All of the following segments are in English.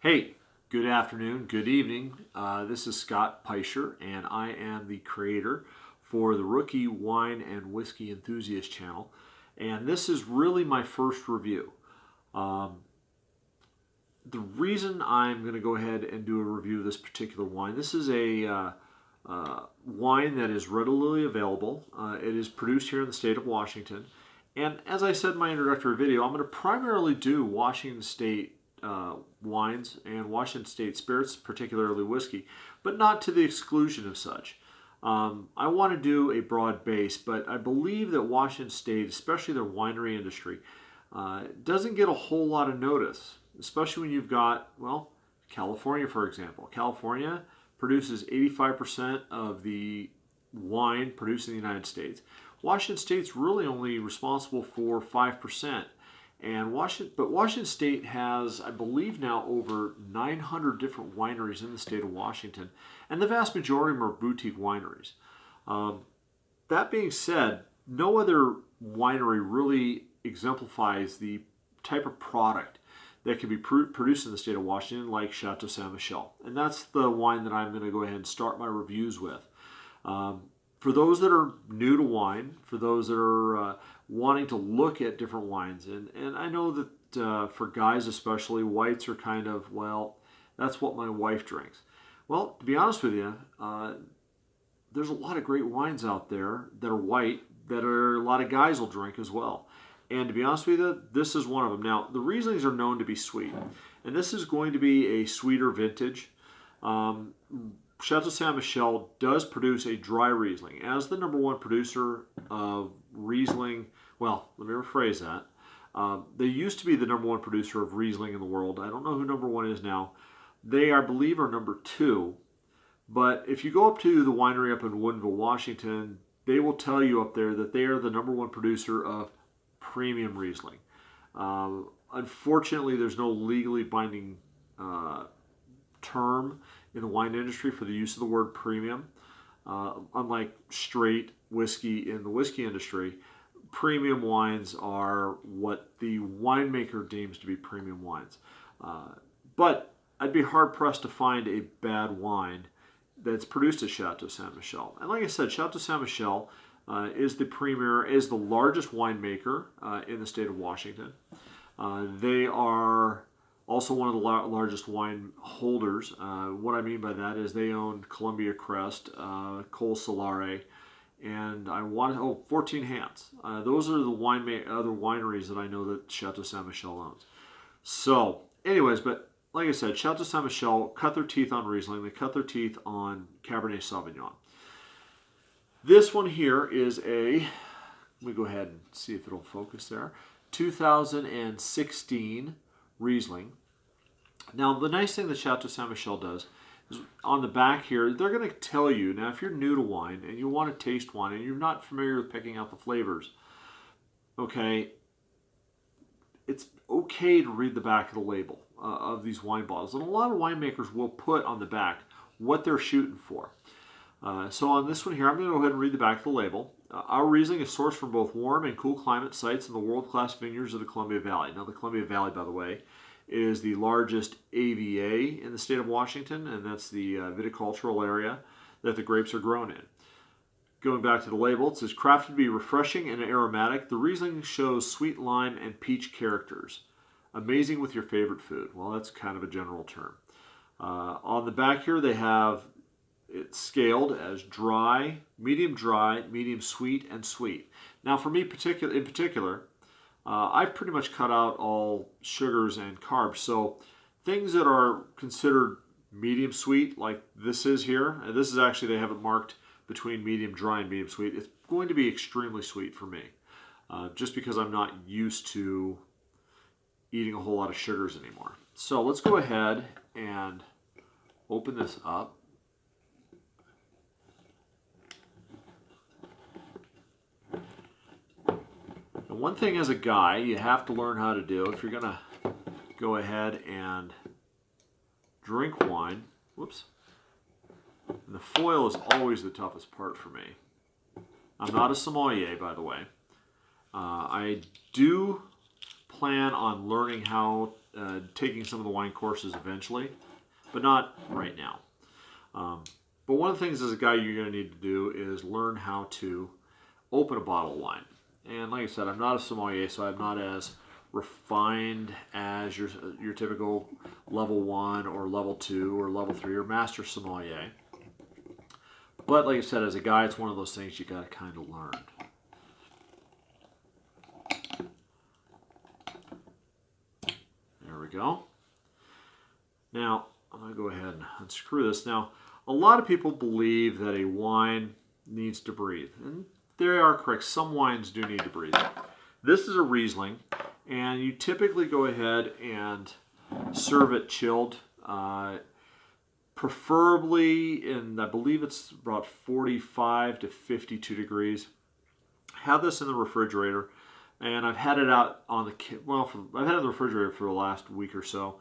Hey, good afternoon, good evening. This is Scott Peischer, and I am the creator for the Rookie Wine and Whiskey Enthusiast channel. And this is really my first review. The reason I'm going to go ahead and do a review of this particular wine, this is a wine that is readily available. It is produced here in the state of Washington. And as I said in my introductory video, I'm going to primarily do Washington State wines and Washington State spirits, particularly whiskey, but not to the exclusion of such. I want to do a broad base, but I believe that Washington State, especially their winery industry, doesn't get a whole lot of notice, especially when you've got, well, California, for example. California produces 85% of the wine produced in the United States. Washington State's really only responsible for 5%. And Washington State has, I believe now, over 900 different wineries in the state of Washington, and the vast majority of them are boutique wineries. That being said, no other winery really exemplifies the type of product that can be produced in the state of Washington like Chateau Ste. And that's the wine that I'm going to go ahead and start my reviews with. For those that are new to wine, for those that are wanting to look at different wines, and I know that for guys especially, whites are kind of, well, that's what my wife drinks. Well, to be honest with you, there's a lot of great wines out there that are white that a lot of guys will drink as well. And to be honest with you, this is one of them. Now, the Rieslings are known to be sweet, and this is going to be a sweeter vintage. Chateau Ste. Does produce a dry Riesling. As the #1 producer of Riesling, well, let me rephrase that. They used to be the #1 producer of Riesling in the world. I don't know who #1 is now. They, I believe, are #2. But if you go up to the winery up in Woodinville, Washington, they will tell you up there that they are the #1 producer of premium Riesling. Unfortunately, there's no legally binding term in the wine industry for the use of the word premium. Unlike straight whiskey in the whiskey industry, premium wines are what the winemaker deems to be premium wines. But I'd be hard-pressed to find a bad wine that's produced at Chateau Ste. And like I said, Chateau Ste. Is the largest winemaker in the state of Washington. They are also one of the largest wine holders. What I mean by that is they own Columbia Crest, Col Solare, and 14 Hands. Those are the other wineries that I know that Chateau Ste. Owns. So, anyways, but like I said, Chateau Ste. Cut their teeth on Riesling. They cut their teeth on Cabernet Sauvignon. This one here is let me go ahead and see if it'll focus there, 2016 Riesling. Now, the nice thing that Chateau Ste. Does is on the back here, they're going to tell you, now if you're new to wine and you want to taste wine and you're not familiar with picking out the flavors, okay, it's okay to read the back of the label of these wine bottles. And a lot of winemakers will put on the back what they're shooting for. So on this one here, I'm going to go ahead and read the back of the label. Our Riesling is sourced from both warm and cool climate sites in the world-class vineyards of the Columbia Valley. Now, the Columbia Valley, by the way, is the largest AVA in the state of Washington, and that's the viticultural area that the grapes are grown in. Going back to the label, it says, crafted to be refreshing and aromatic, the Riesling shows sweet lime and peach characters. Amazing with your favorite food. Well, that's kind of a general term. On the back here, they have it's scaled as dry, medium sweet, and sweet. Now, for me in particular, I've pretty much cut out all sugars and carbs. So things that are considered medium sweet, like this is here, and this is actually, they have it marked between medium dry and medium sweet. It's going to be extremely sweet for me, just because I'm not used to eating a whole lot of sugars anymore. So let's go ahead and open this up. One thing as a guy you have to learn how to do if you're going to go ahead and drink wine, whoops, and the foil is always the toughest part for me. I'm not a sommelier, by the way. I do plan on learning how taking some of the wine courses eventually, but not right now. But one of the things as a guy you're going to need to do is learn how to open a bottle of wine. And like I said, I'm not a sommelier, so I'm not as refined as your typical level 1 or level 2 or level 3 or master sommelier. But like I said, as a guy, it's one of those things you got to kind of learn. There we go. Now, I'm going to go ahead and unscrew this. Now, a lot of people believe that a wine needs to breathe. And they are correct. Some wines do need to breathe. This is a Riesling, and you typically go ahead and serve it chilled. Preferably in, I believe it's about 45 to 52 degrees. Have this in the refrigerator, and I've had it out on the, I've had it in the refrigerator for the last week or so.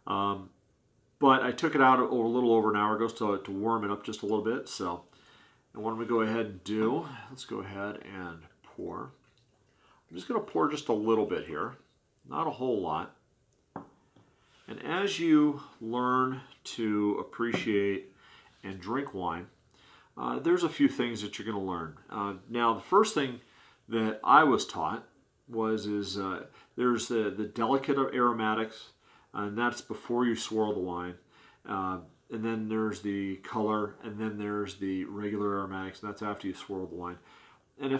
But I took it out a little over an hour ago to warm it up just a little bit. So, and what I'm going to go ahead and do, let's go ahead and pour. I'm just going to pour just a little bit here, not a whole lot. And as you learn to appreciate and drink wine, there's a few things that you're going to learn. Now, the first thing that I was taught is there's the delicate aromatics, and that's before you swirl the wine. And then there's the color, and then there's the regular aromatics, and that's after you swirl the wine. And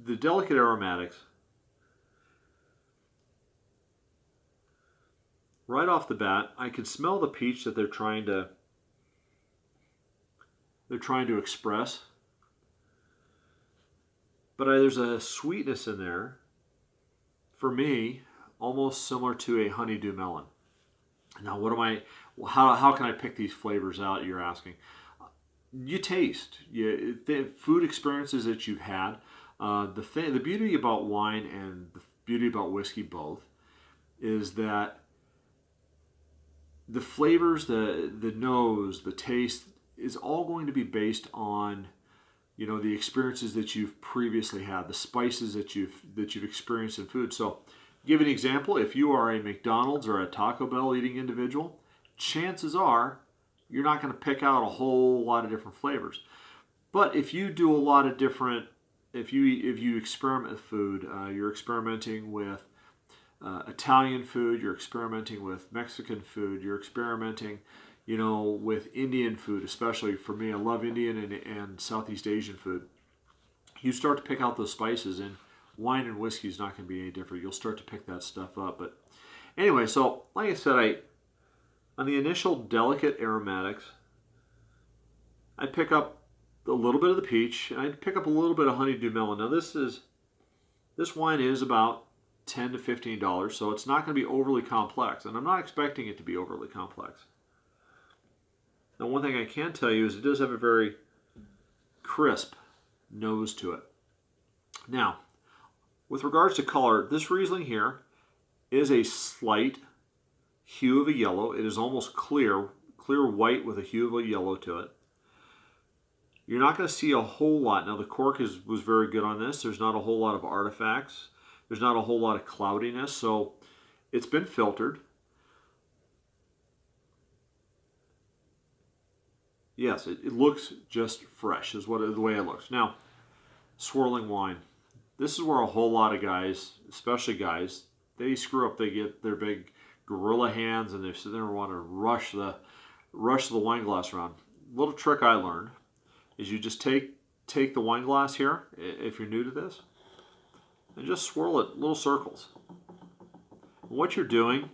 the delicate aromatics, right off the bat, I can smell the peach that they're trying to express. But there's a sweetness in there, for me, almost similar to a honeydew melon. Now, how can I pick these flavors out, you're asking? You taste. The food experiences that you've had. The beauty about wine and the beauty about whiskey both is that the flavors, the nose, the taste is all going to be based on, the experiences that you've previously had, the spices that you've experienced in food. So, give an example. If you are a McDonald's or a Taco Bell eating individual, chances are you're not going to pick out a whole lot of different flavors. But if you do a lot of different, if you experiment with food, you're experimenting with Italian food, you're experimenting with Mexican food, you're experimenting, with Indian food, especially for me. I love Indian and Southeast Asian food. You start to pick out those spices, and wine and whiskey is not going to be any different. You'll start to pick that stuff up. But anyway, so like I said, on the initial delicate aromatics, I pick up a little bit of the peach, and I pick up a little bit of honeydew melon. Now this wine is about $10 to $15, so it's not going to be overly complex, and I'm not expecting it to be overly complex. Now, one thing I can tell you is it does have a very crisp nose to it. Now, with regards to color, this Riesling here is a slight hue of a yellow. It is almost clear white with a hue of a yellow to it. You're not going to see a whole lot. Now, the cork was very good on this. There's not a whole lot of artifacts. There's not a whole lot of cloudiness, so it's been filtered. Yes, it looks just fresh is the way it looks. Now, swirling wine. This is where a whole lot of guys, especially guys, they screw up. They get their big gorilla hands and they sit there and want to rush the wine glass around. Little trick I learned is you just take the wine glass here, if you're new to this, and just swirl it little circles. And what you're doing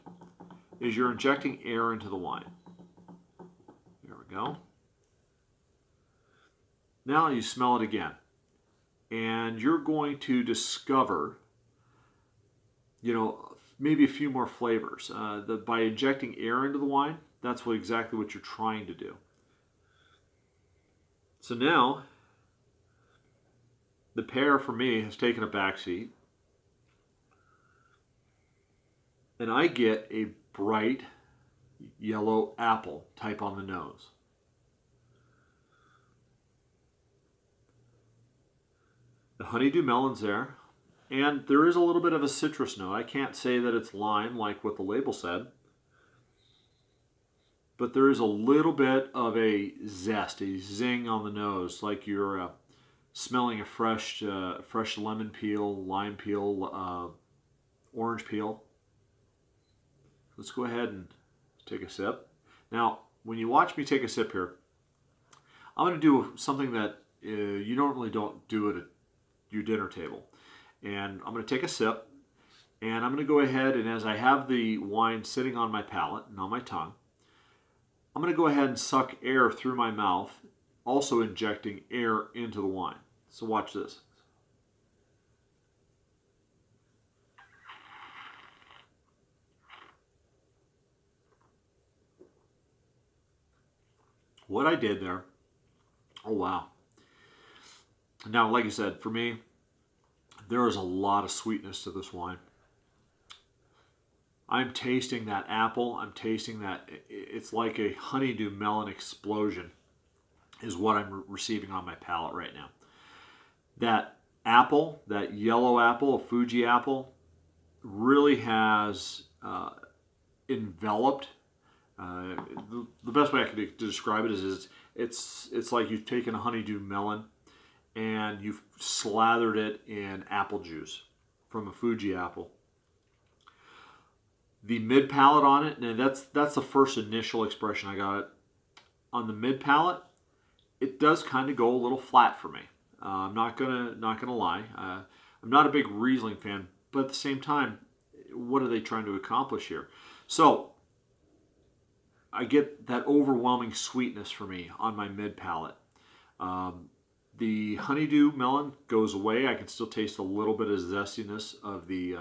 is you're injecting air into the wine. There we go. Now you smell it again. And you're going to discover, maybe a few more flavors. By injecting air into the wine, that's exactly what you're trying to do. So now, the pear for me has taken a backseat. And I get a bright yellow apple type on the nose. The honeydew melon's there. And there is a little bit of a citrus note. I can't say that it's lime like what the label said, but there is a little bit of a zest, a zing on the nose, like you're smelling a fresh lemon peel, lime peel, orange peel. Let's go ahead and take a sip. Now, when you watch me take a sip here, I'm going to do something that you normally don't do at your dinner table. And I'm going to take a sip, and I'm going to go ahead, and as I have the wine sitting on my palate and on my tongue, I'm going to go ahead and suck air through my mouth, also injecting air into the wine. So watch this. What I did there, oh wow. Now, like I said, for me, there is a lot of sweetness to this wine. I'm tasting that apple. I'm tasting that. It's like a honeydew melon explosion is what I'm receiving on my palate right now. That apple, that yellow apple, a Fuji apple, really has enveloped. The best way I could describe it is it's like you've taken a honeydew melon and you've slathered it in apple juice from a Fuji apple. The mid palate on it, and that's the first initial expression I got. It on the mid palate, it does kind of go a little flat for me. I'm not gonna lie. I'm not a big Riesling fan, but at the same time, what are they trying to accomplish here? So I get that overwhelming sweetness for me on my mid palate. The honeydew melon goes away. I can still taste a little bit of zestiness of the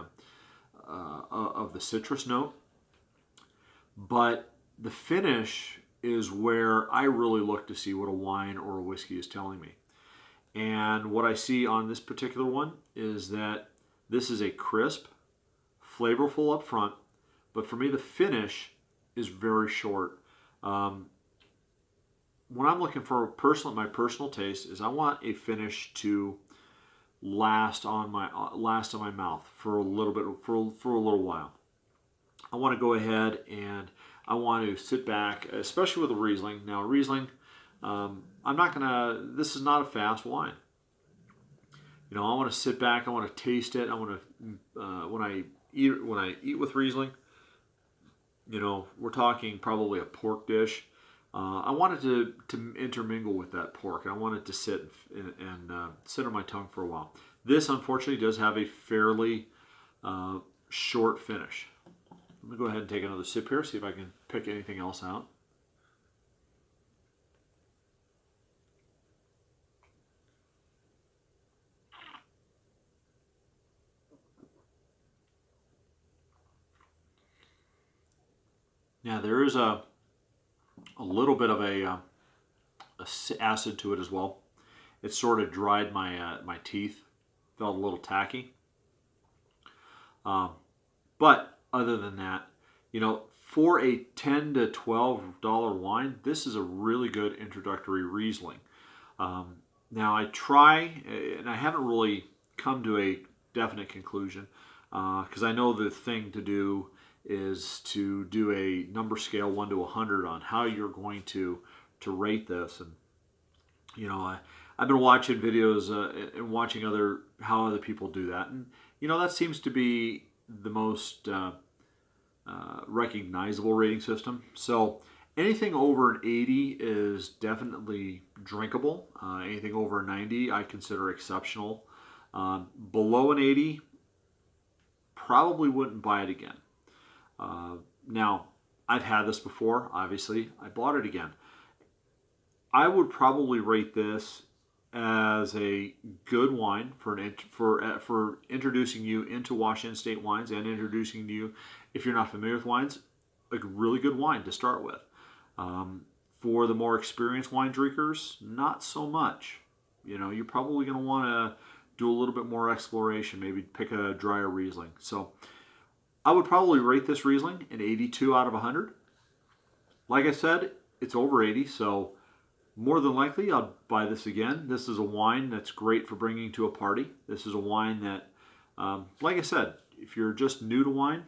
citrus note, but the finish is where I really look to see what a wine or a whiskey is telling me. And what I see on this particular one is that this is a crisp, flavorful up front, but for me the finish is very short. What I'm looking for my personal taste is I want a finish to last on my mouth for a little bit, for a little while. I want to go ahead and I want to sit back, especially with a Riesling. Now, Riesling, this is not a fast wine. You know, I want to sit back. I want to taste it. I want to when I eat with Riesling. You know, we're talking probably a pork dish. I want it to intermingle with that pork, and I want it to sit and sit on my tongue for a while. This, unfortunately, does have a fairly short finish. Let me go ahead and take another sip here, see if I can pick anything else out. Now, there is a little bit of a acid to it as well. It sort of dried my teeth. Felt a little tacky. But other than that, you know, for a $10 to $12 wine, this is a really good introductory Riesling. Now I try, and I haven't really come to a definite conclusion, because I know the thing to do is to do a number scale 1 to 100 on how you're going to rate this. And you know, I've been watching videos and watching how other people do that, and you know, that seems to be the most recognizable rating system. So anything over an 80 is definitely drinkable. Anything over a 90 I consider exceptional. Below an 80, probably wouldn't buy it again. Now, I've had this before, obviously. I bought it again. I would probably rate this as a good wine for introducing you into Washington State wines and introducing you, if you're not familiar with wines, a really good wine to start with. For the more experienced wine drinkers, not so much. You know, you're probably going to want to do a little bit more exploration, maybe pick a drier Riesling. So I would probably rate this Riesling an 82 out of 100. Like I said, it's over 80, so more than likely I'll buy this again. This is a wine that's great for bringing to a party. This is a wine that Like I said, if you're just new to wine,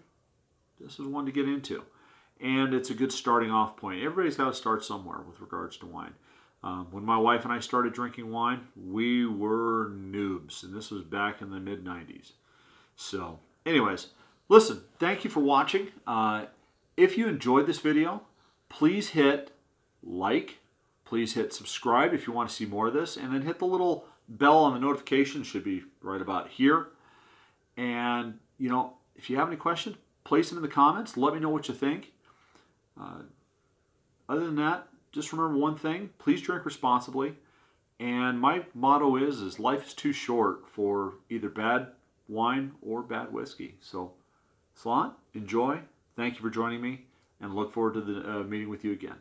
this is one to get into. And it's a good starting off point. Everybody's got to start somewhere with regards to wine. When my wife and I started drinking wine, we were noobs, and this was back in the mid-90s. So, anyways, listen, thank you for watching. If you enjoyed this video, please hit like, please hit subscribe if you want to see more of this, and then hit the little bell on the notification, should be right about here. And, you know, if you have any questions, place them in the comments. Let me know what you think. Other than that, just remember one thing. Please drink responsibly. And my motto is life is too short for either bad wine or bad whiskey. So, Salon, enjoy. Thank you for joining me, and look forward to the meeting with you again.